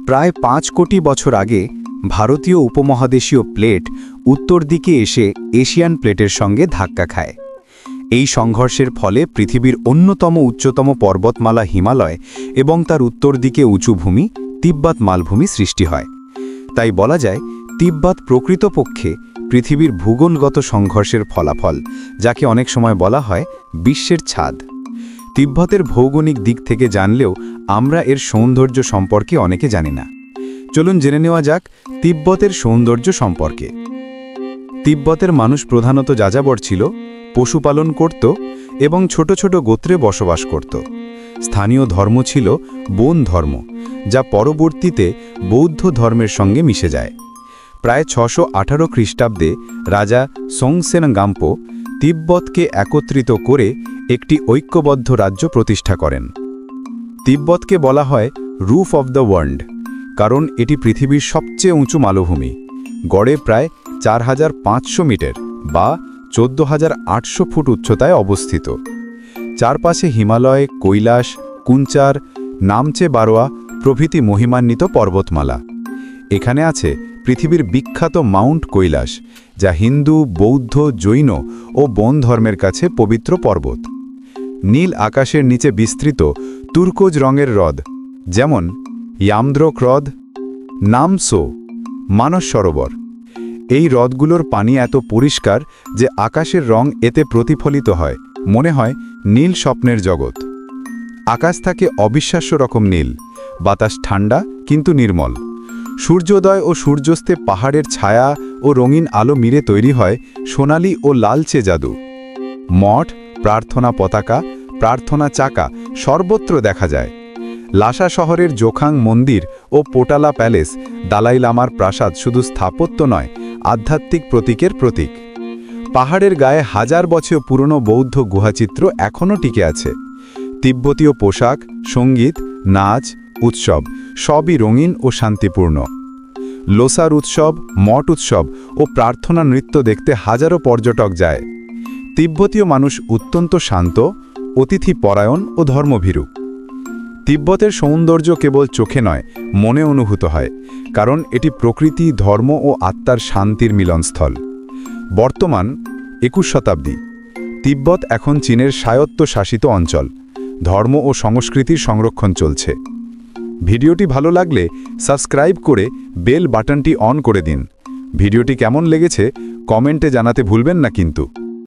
প্রায় 5 কোটি বছর আগে ভারতীয় উপমহাদেশীয় প্লেট উত্তর দিকে এসে এশিয়ান প্লেটের সঙ্গে ধাক্কা খায়। এই সংঘর্ষের ফলে পৃথিবীর অন্যতম উচ্চতম পর্বতমালা হিমালয় এবং তার উত্তর দিকে উঁচু ভূমি তিব্বত মালভূমি সৃষ্টি হয়। তাই বলা যায় তিব্বত প্রকৃতপক্ষে পৃথিবীর ভূগোলগত সংঘর্ষের ফলাফল, যাকে অনেক সময় বলা হয় বিশ্বের ছাদ। তিব্বতের ভৌগোলিক দিক থেকে জানলেও আমরা এর সৌন্দর্য সম্পর্কে অনেকে জানি না। চলুন জেনে নেওয়া যাক তিব্বতের সৌন্দর্য সম্পর্কে। তিব্বতের মানুষ প্রধানত যাযাবর ছিল, পশুপালন করত এবং ছোট ছোট গোত্রে বসবাস করত। স্থানীয় ধর্ম ছিল বন ধর্ম, যা পরবর্তীতে বৌদ্ধ ধর্মের সঙ্গে মিশে যায়। প্রায় 618 খ্রিস্টাব্দে রাজা সোংসেন গাম্পো তিব্বতকে একত্রিত করে একটি ঐক্যবদ্ধ রাজ্য প্রতিষ্ঠা করেন। তিব্বতকে বলা হয় রুফ অফ দ্য ওয়ার্ল্ড, কারণ এটি পৃথিবীর সবচেয়ে উঁচু মালভূমি, গড়ে প্রায় 4500 মিটার বা 14,800 ফুট উচ্চতায় অবস্থিত। চারপাশে হিমালয়, কৈলাস, কুঞ্চার, নামচে বারোয়া প্রভৃতি মহিমান্বিত পর্বতমালা। এখানে আছে পৃথিবীর বিখ্যাত মাউন্ট কৈলাস, যা হিন্দু, বৌদ্ধ, জৈন ও বন ধর্মের কাছে পবিত্র পর্বত। নীল আকাশের নিচে বিস্তৃত তুর্কোজ রঙের হ্রদ, যেমন ইয়ামদ্রোক হ্রদ, নামসো, মানস সরোবর। এই হ্রদগুলোর পানি এত পরিষ্কার যে আকাশের রং এতে প্রতিফলিত হয়, মনে হয় নীল স্বপ্নের জগৎ। আকাশ থাকে অবিশ্বাস্য রকম নীল, বাতাস ঠান্ডা কিন্তু নির্মল। সূর্যোদয় ও সূর্যাস্তে পাহাড়ের ছায়া ও রঙিন আলো মিলে তৈরি হয় সোনালি ও লালচে জাদু। মঠ, প্রার্থনা পতাকা, প্রার্থনা চাকা সর্বত্র দেখা যায়। লাসা শহরের জোখাং মন্দির ও পোটালা প্যালেস, দালাই লামার প্রাসাদ শুধু স্থাপত্য নয়, আধ্যাত্মিক প্রতীকের প্রতীক। পাহাড়ের গায়ে হাজার বছর পুরনো বৌদ্ধ গুহাচিত্র এখনও টিকে আছে। তিব্বতীয় পোশাক, সঙ্গীত, নাচ, উৎসব সবই রঙিন ও শান্তিপূর্ণ। লোসার উৎসব, মঠ উৎসব ও প্রার্থনা নৃত্য দেখতে হাজারো পর্যটক যায়। তিব্বতীয় মানুষ অত্যন্ত শান্ত, অতিথি পরায়ণ ও ধর্মভীরু। তিব্বতের সৌন্দর্য কেবল চোখে নয়, মনে অনুভূত হয়, কারণ এটি প্রকৃতি, ধর্ম ও আত্মার শান্তির মিলনস্থল। বর্তমান 21 শতাব্দী। তিব্বত এখন চীনের স্বায়ত্তশাসিত অঞ্চল। ধর্ম ও সংস্কৃতির সংরক্ষণ চলছে। ভিডিওটি ভালো লাগলে সাবস্ক্রাইব করে বেল বাটনটি অন করে দিন। ভিডিওটি কেমন লেগেছে কমেন্টে জানাতে ভুলবেন না কিন্তু।